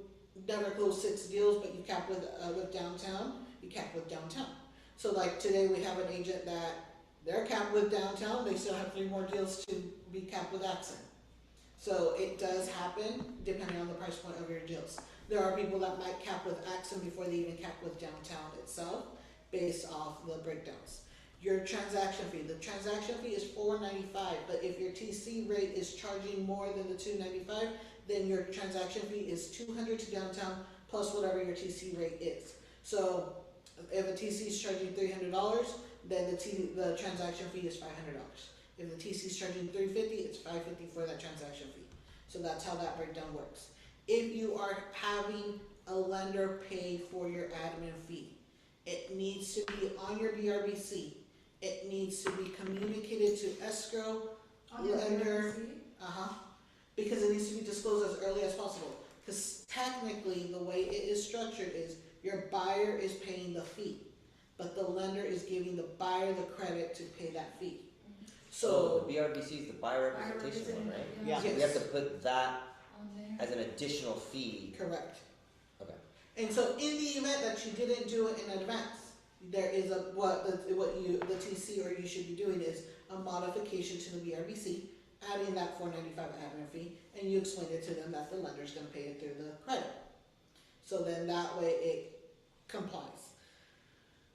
Speaker 2: never close 6 deals, but you cap with downtown, you cap with downtown. So like today, we have an agent that they're capped with downtown, they still have 3 more deals to be capped with Accent. So it does happen depending on the price point of your deals. There are people that might cap with Accent before they even cap with downtown itself, based off the breakdowns. Your transaction fee, the transaction fee is $4.95, but if your TC rate is charging more than the $2.95, then your transaction fee is $200 to downtown plus whatever your TC rate is. So if a TC is charging $300, then the transaction fee is $500. If the TC is charging $350, it's $550 for that transaction fee. So that's how that breakdown works. If you are having a lender pay for your admin fee, it needs to be on your BRBC. It needs to be communicated to escrow, lender, because it needs to be disclosed as early as possible. Because technically, the way it is structured is your buyer is paying the fee, but the lender is giving the buyer the credit to pay that fee. So
Speaker 3: the BRBC is the buyer representation one, right?
Speaker 1: Yeah.
Speaker 3: So we have to put that
Speaker 6: On there.
Speaker 3: as an additional fee.
Speaker 2: correct.
Speaker 3: Okay.
Speaker 2: And so in the event that you didn't do it in advance, there is the TC or you should be doing is a modification to the BRBC, adding that $4.95 admin fee, and you explain it to them that the lender's going to pay it through the credit. So then that way it complies.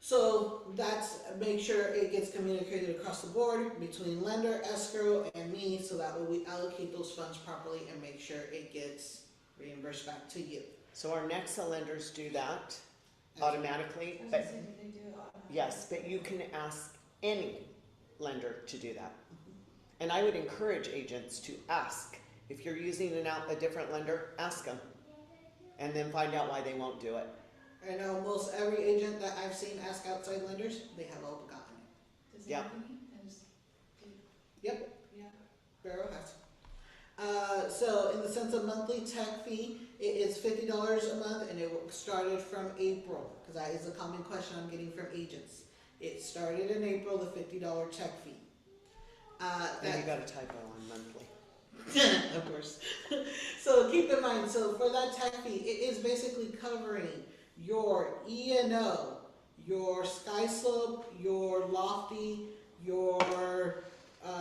Speaker 2: So that's, make sure it gets communicated across the board between lender, escrow, and me, so that way we allocate those funds properly and make sure it gets reimbursed back to you.
Speaker 1: So our Nexa lenders do that automatically,
Speaker 6: I was
Speaker 1: but
Speaker 6: gonna say, did they do it automatically?
Speaker 1: yes, but you can ask any lender to do that. And I would encourage agents to ask. If you're using a different lender, ask them. And then find out why they won't do it.
Speaker 2: I know most every agent that I've seen ask outside lenders, they have all gotten it.
Speaker 6: Does it
Speaker 1: Yeah.
Speaker 6: have any? I just-
Speaker 2: Yep,
Speaker 6: Yeah.
Speaker 2: Barrow has. So in the sense of monthly tech fee, it is $50 a month, and it started from April, because that is a common question I'm getting from agents. It started in April, the $50 tech fee.
Speaker 1: And you got a typo on monthly.
Speaker 2: Of course. So keep in mind, so for that tech fee, it is basically covering your E&O, your SkySlope, your Lofty, your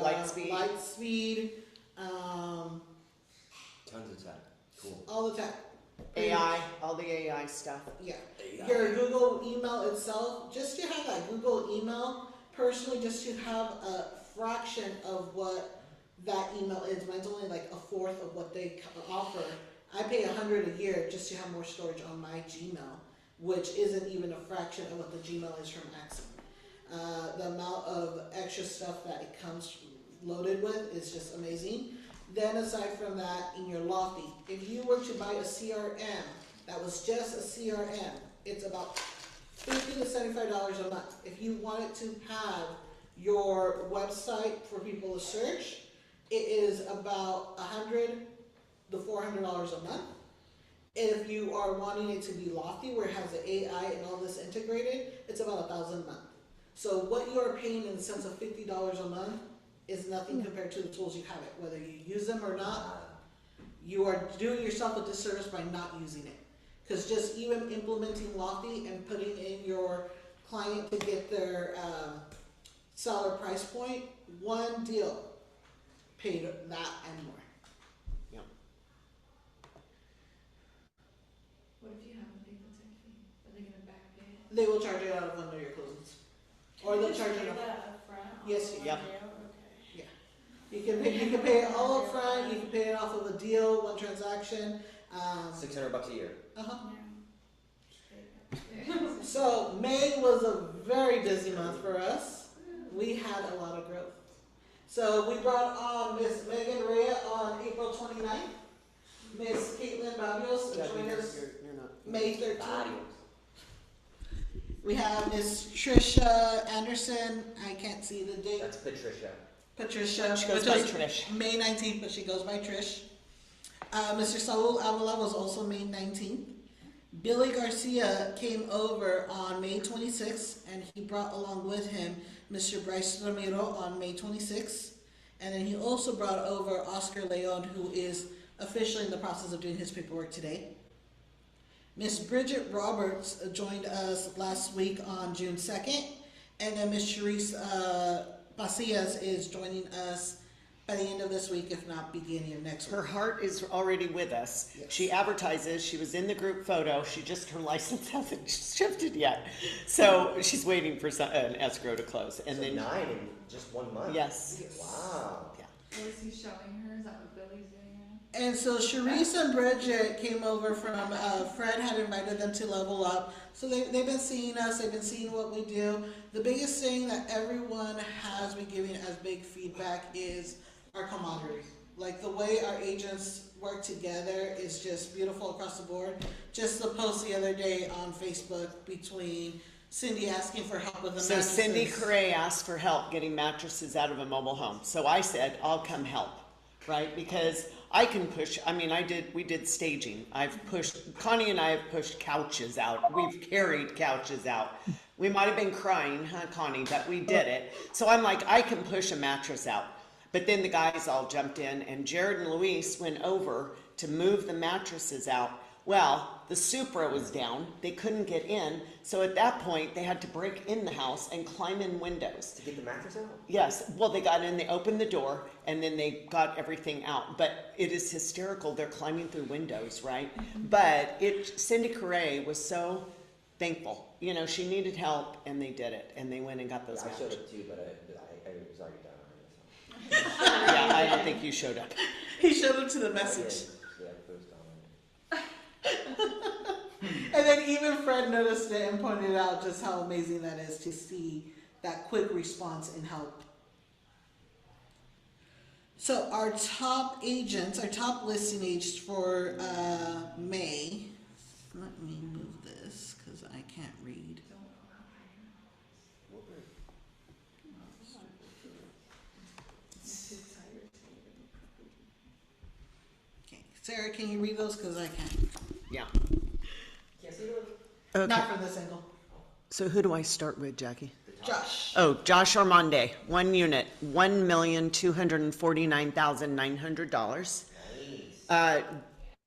Speaker 2: Lightspeed,
Speaker 3: Tons of tech. Cool.
Speaker 2: all the tech.
Speaker 1: AI, all the AI stuff.
Speaker 2: Yeah. Your Google email itself, just to have that Google email, personally, just to have a fraction of what that email is. Mine's only like a fourth of what they offer. I pay $100 a year just to have more storage on my Gmail, which isn't even a fraction of what the Gmail is from Accent. The amount of extra stuff that it comes loaded with is just amazing. Then aside from that, in your Lofty, if you were to buy a CRM that was just a CRM, it's about $50 to $75 a month. If you wanted to have your website for people to search, it is about $100 to $400 a month. If you are wanting it to be lofty, where it has the AI and all this integrated, it's about $1,000 a month. So what you are paying in the sense of $50 a month is nothing compared to the tools you have it. Whether you use them or not, you are doing yourself a disservice by not using it. Because just even implementing Lofty and putting in your client to get their seller price point, one deal paid that and more.
Speaker 1: Yeah.
Speaker 5: What if you haven't paid the tech fee? Are they gonna back pay it?
Speaker 2: They will charge it out of one of your closings. Or they'll charge it off. Yes, you
Speaker 1: Yep.
Speaker 2: You can pay it all up front, you can pay it off of a deal, one transaction.
Speaker 3: $600 a year.
Speaker 2: Uh-huh. So May was a very busy month for us. We had a lot of growth. So we brought on Miss Megan Rhea on April 29th. Miss Caitlin Barrios joined us
Speaker 1: You're not.
Speaker 2: May 13th.
Speaker 3: Adios.
Speaker 2: We have Miss Trisha Anderson. I can't see the date.
Speaker 3: That's Patricia.
Speaker 2: Patricia.
Speaker 1: She goes
Speaker 2: which
Speaker 1: by
Speaker 2: was
Speaker 1: Trish.
Speaker 2: May 19th, but she goes by Trish. Mr. Saul Avila was also May 19th. Billy Garcia came over on May 26th, and he brought along with him Mr. Bryce Ramiro on May 26th. And then he also brought over Oscar Leon, who is officially in the process of doing his paperwork today. Miss Bridget Roberts joined us last week on June 2nd, and then Miss Charisse Pasillas is joining us by the end of this week, if not beginning of next week.
Speaker 1: Her heart is already with us.
Speaker 2: Yes.
Speaker 1: She advertises, she was in the group photo, her license hasn't shifted yet. So she's waiting for an escrow to close. And
Speaker 3: So
Speaker 1: then,
Speaker 3: 9 in just 1 month.
Speaker 1: yes.
Speaker 3: Wow.
Speaker 1: Yeah.
Speaker 6: What is he showing her? Is that what Billy's doing now?
Speaker 2: And so Charisse and Bridget came over from, Fred had invited them to Level Up. So they've been seeing us, they've been seeing what we do. The biggest thing that everyone has been giving as big feedback is our camaraderie. Like the way our agents work together is just beautiful across the board. Just the post the other day on Facebook between Cindy asking for help with the
Speaker 1: So
Speaker 2: mattresses.
Speaker 1: Cindy Correa asked for help getting mattresses out of a mobile home. So I said, I'll come help, right? Because I can push, we did staging. Connie and I have pushed couches out. We've carried couches out. We might have been crying, huh, Connie, but we did it. So I'm like, I can push a mattress out. But then the guys all jumped in, and Jared and Luis went over to move the mattresses out. Well, the Supra was down. They couldn't get in. So at that point, they had to break in the house and climb in windows.
Speaker 3: To get the mattress out?
Speaker 1: Yes, well, they got in, they opened the door, and then they got everything out. But it is hysterical. They're climbing through windows, right? But Cindy Correa was so thankful. You know, she needed help, and they did it. And they went and got those
Speaker 3: I showed
Speaker 1: mattresses.
Speaker 3: up too, but I was already done already.
Speaker 1: Yeah, I don't think you showed up.
Speaker 2: He showed them to the
Speaker 3: So.
Speaker 2: message.
Speaker 3: Yeah, post on.
Speaker 2: And then even Fred noticed it and pointed out just how amazing that is to see that quick response and help. So our top agents, our top listing agents for May, let me move this because I can't read. Okay, Sarah, can you read those? Because I can't.
Speaker 1: Yeah.
Speaker 3: Can't see those?
Speaker 1: Okay.
Speaker 2: Not from this angle.
Speaker 1: So who do I start with, Jackie?
Speaker 2: Josh.
Speaker 1: Oh, Josh Armande, 1 unit, $1,249,900.
Speaker 3: Nice.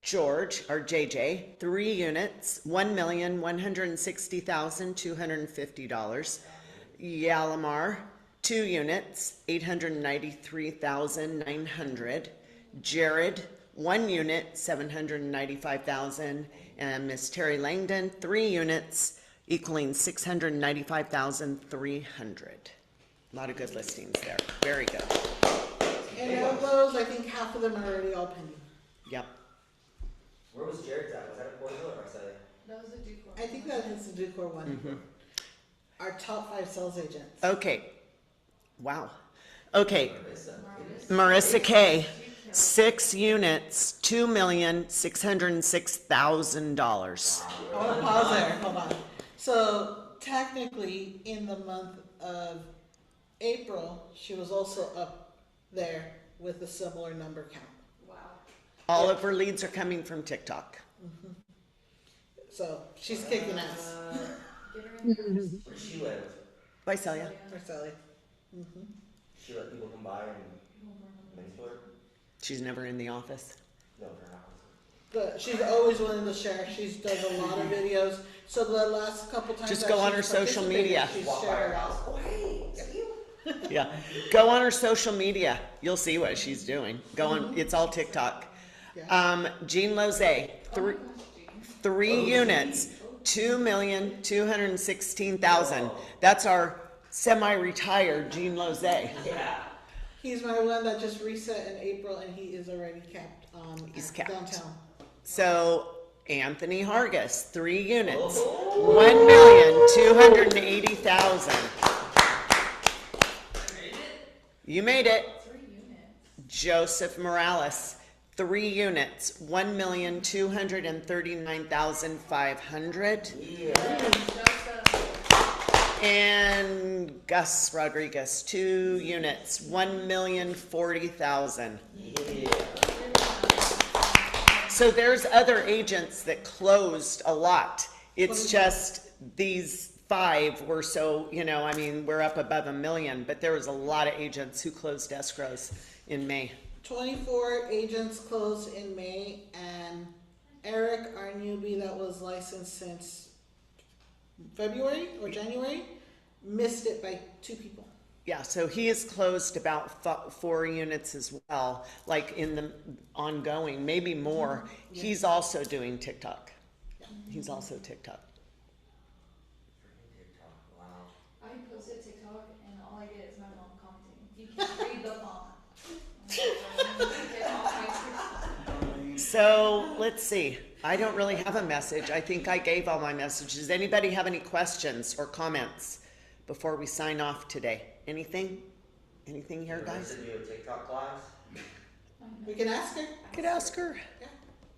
Speaker 1: George, or JJ, 3 units, $1,160,250. Yalamar, 2 units, $893,900. Jared, 1 unit, $795,000. And Miss Terry Langdon, 3 units, equaling $695,300. A lot of good listings there. Very good.
Speaker 2: And of those, I think half of them are already all pending.
Speaker 1: Yep.
Speaker 3: Where was Jared's at? Was that a Port Hill or Marseille?
Speaker 6: That was a decor.
Speaker 2: I think that is the Ducor one. Our top 5 sales agents.
Speaker 1: Okay. Wow. Okay.
Speaker 3: Marissa.
Speaker 1: Marissa K. 6 units, $2,606,000.
Speaker 2: I want to pause there. Hold on. So technically, in the month of April, she was also up there with a similar number count.
Speaker 6: Wow.
Speaker 1: All of her leads are coming from TikTok.
Speaker 2: So she's kicking ass,
Speaker 6: Get her in there.
Speaker 3: Where does she live?
Speaker 1: Visalia.
Speaker 2: Marcella.
Speaker 3: She let people come by and mentor?
Speaker 1: She's never in the office.
Speaker 3: No, her house.
Speaker 2: But she's always willing to share. She's does a lot of videos. So the last couple times
Speaker 1: Just
Speaker 2: that
Speaker 1: go on
Speaker 2: she's
Speaker 1: her social
Speaker 2: participated,
Speaker 1: media.
Speaker 2: she's
Speaker 3: Walk by
Speaker 2: shared
Speaker 3: her
Speaker 2: a
Speaker 3: house.
Speaker 2: lot.
Speaker 3: Oh, hey, it's you.
Speaker 1: Yeah. Go on her social media. You'll see what she's doing. Go on. It's all TikTok. Jean Lose, three units, 2,216,000. That's our semi-retired Jean Lose.
Speaker 3: Yeah.
Speaker 2: He's my one that just reset in April, and he is already capped
Speaker 1: He's
Speaker 2: at
Speaker 1: capped.
Speaker 2: downtown.
Speaker 1: So Anthony Hargis, 3 units, 1,280,000. You made it.
Speaker 6: 3 units.
Speaker 1: Joseph Morales, 3 units, 1,239,500. And Gus Rodriguez, 2 units, 1,040,000.
Speaker 3: Yeah.
Speaker 1: So there's other agents that closed a lot. It's just these 5 were so, I mean, we're up above 1 million, but there was a lot of agents who closed escrows in May.
Speaker 2: 24 agents closed in May, and Eric, our newbie that was licensed since February or January, missed it by 2 people.
Speaker 1: Yeah, so he has closed about 4 units as well, like in the ongoing, maybe more.
Speaker 2: Yeah.
Speaker 1: He's also doing TikTok. He's also TikTok.
Speaker 3: TikTok, wow.
Speaker 5: I posted TikTok and all I get is my mom commenting. You can't read the font. Get off my TikTok.
Speaker 1: So let's see. I don't really have a message. I think I gave all my messages. Does anybody have any questions or comments before we sign off today? Anything? Anything here, guys?
Speaker 3: Do a TikTok class?
Speaker 2: We can ask her.
Speaker 1: Could ask her.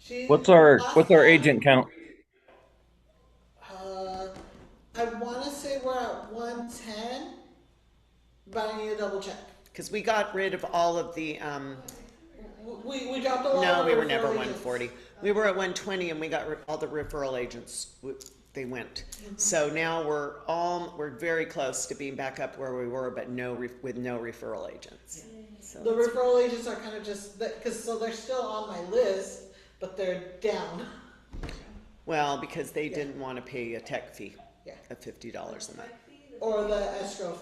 Speaker 2: She,
Speaker 9: What's our
Speaker 2: last time-
Speaker 9: agent count?
Speaker 2: I want to say we're at 110, but I need to double check.
Speaker 1: Because we got rid of all of the,
Speaker 2: We dropped a lot.
Speaker 1: no,
Speaker 2: of
Speaker 1: we were
Speaker 2: referral
Speaker 1: never
Speaker 2: agents.
Speaker 1: 140. We were at 120 and we got all the referral agents. They went. So now we're very close to being back up where we were, but with no referral agents. So
Speaker 2: The referral agents are kind of just because they're still on my list, but they're down.
Speaker 1: well, because they didn't want to pay a tech fee
Speaker 2: Yeah.
Speaker 1: of $50 a month.
Speaker 2: Or the escrow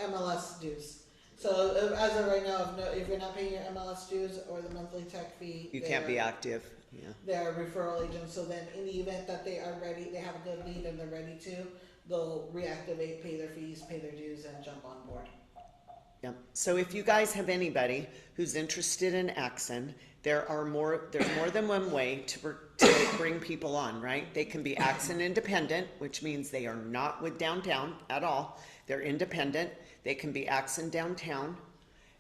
Speaker 2: MLS dues. So as of right now, if you're not paying your MLS dues or the monthly tech fee,
Speaker 1: You can't be active. Yeah.
Speaker 2: they're referral agents. So then, in the event that they are ready, they have a good lead and they're ready to, they'll reactivate, pay their fees, pay their dues, and jump on board.
Speaker 1: Yep. So if you guys have anybody who's interested in Axon, there's more than one way to bring people on, right? They can be Axon independent, which means they are not with downtown at all. They're independent. They can be Axon downtown.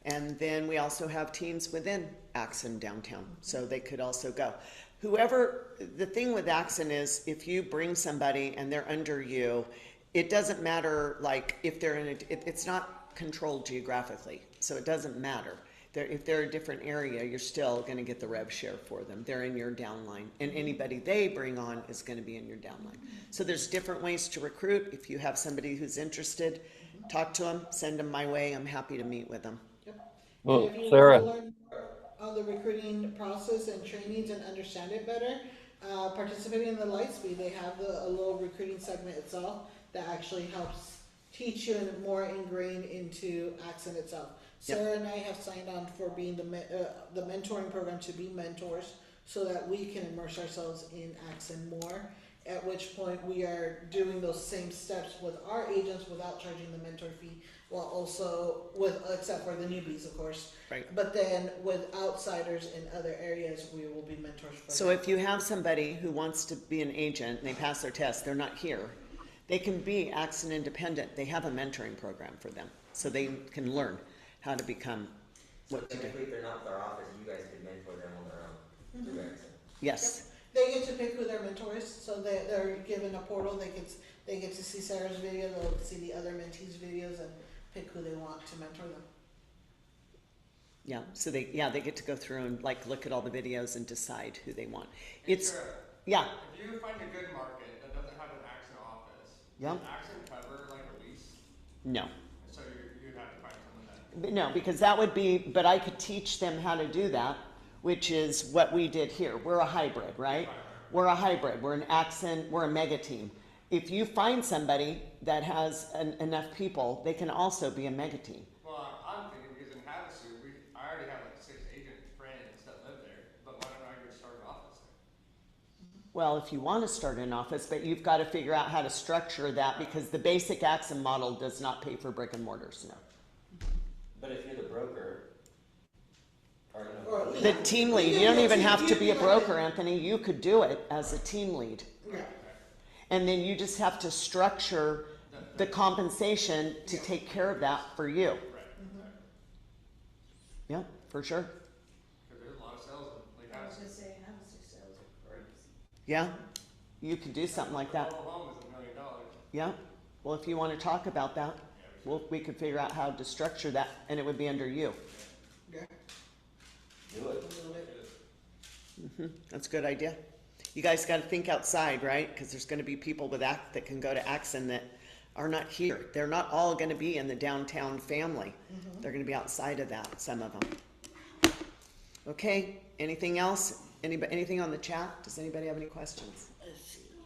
Speaker 1: And then we also have teams within Axon downtown, so they could also go. The thing with Axon is if you bring somebody and they're under you, it doesn't matter, like if they're it's not controlled geographically, so it doesn't matter. If they're a different area, you're still going to get the rev share for them. They're in your downline, and anybody they bring on is going to be in your downline. So there's different ways to recruit. If you have somebody who's interested, talk to them, send them my way. I'm happy to meet with them.
Speaker 9: Well,
Speaker 2: And if you
Speaker 9: Sarah.
Speaker 2: want to learn more on the recruiting process and trainings and understand it better, participating in the Lightspeed, they have a little recruiting segment itself that actually helps teach you and more ingrained into Axon itself.
Speaker 1: Yep.
Speaker 2: Sarah and I have signed on for being the mentoring program to be mentors so that we can immerse ourselves in Axon more, at which point we are doing those same steps with our agents without charging the mentor fee, while also except for the newbies, of course.
Speaker 1: Right.
Speaker 2: But then with outsiders in other areas, we will be mentors for
Speaker 1: So
Speaker 2: them.
Speaker 1: if you have somebody who wants to be an agent and they pass their test, they're not here, they can be Axon independent. They have a mentoring program for them, so they can learn how to become what to do.
Speaker 3: Technically, if they're not with our office, you guys could mentor them on their own. Through Axon.
Speaker 1: Yes,
Speaker 2: They get to pick who their mentors, so they're given a portal, they get to see Sarah's video, they'll see the other mentees' videos and pick who they want to mentor them.
Speaker 1: Yeah, so they get to go through and like look at all the videos and decide who they want. It's, yeah,
Speaker 7: If you find a good market that doesn't have an Axon office,
Speaker 1: yeah,
Speaker 7: does Axon cover like a lease?
Speaker 1: no.
Speaker 7: So you'd have to find someone that.
Speaker 1: But no, because that would be, but I could teach them how to do that, which is what we did here. We're a hybrid, right? We're a hybrid. We're an accent, we're a mega team. If you find somebody that has enough people, they can also be a mega team.
Speaker 7: Well, I'm thinking because in Havasu, I already have like 6 agent friends that live there, but why don't I go start an office there?
Speaker 1: Well, if you want to start an office, but you've got to figure out how to structure that because the basic Axon model does not pay for brick and mortars, no.
Speaker 3: But if you're the broker,
Speaker 2: Or
Speaker 1: The team lead, you don't even have to be a broker, Anthony. You could do it as a team lead.
Speaker 2: Yeah.
Speaker 1: And then you just have to structure the compensation to take care of that for you.
Speaker 7: Right.
Speaker 1: Yeah, for sure.
Speaker 7: Because there's a lot of sales in
Speaker 5: I was
Speaker 7: Havasu.
Speaker 5: gonna say, Havasu sales are crazy.
Speaker 1: Yeah, you could do something like that.
Speaker 7: Mobile home is $1 million.
Speaker 1: Yeah, well, if you want to talk about that, we could figure out how to structure that and it would be under you.
Speaker 2: Yeah.
Speaker 3: do it.
Speaker 1: That's a good idea. You guys got to think outside, right? Because there's going to be people with that can go to Axon that are not here. They're not all going to be in the downtown family. They're going to be outside of that, some of them. Okay, anything else? Anything on the chat? Does anybody have any questions?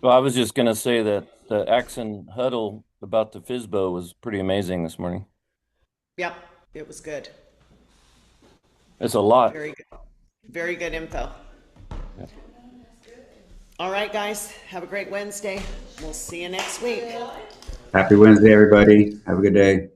Speaker 9: Well, I was just going to say that the Axon huddle about the FISBO was pretty amazing this morning.
Speaker 1: Yep, it was good.
Speaker 9: It's a lot.
Speaker 1: Very good. Very good info. All right, guys, have a great Wednesday. We'll see you next week.
Speaker 10: Happy Wednesday, everybody. Have a good day.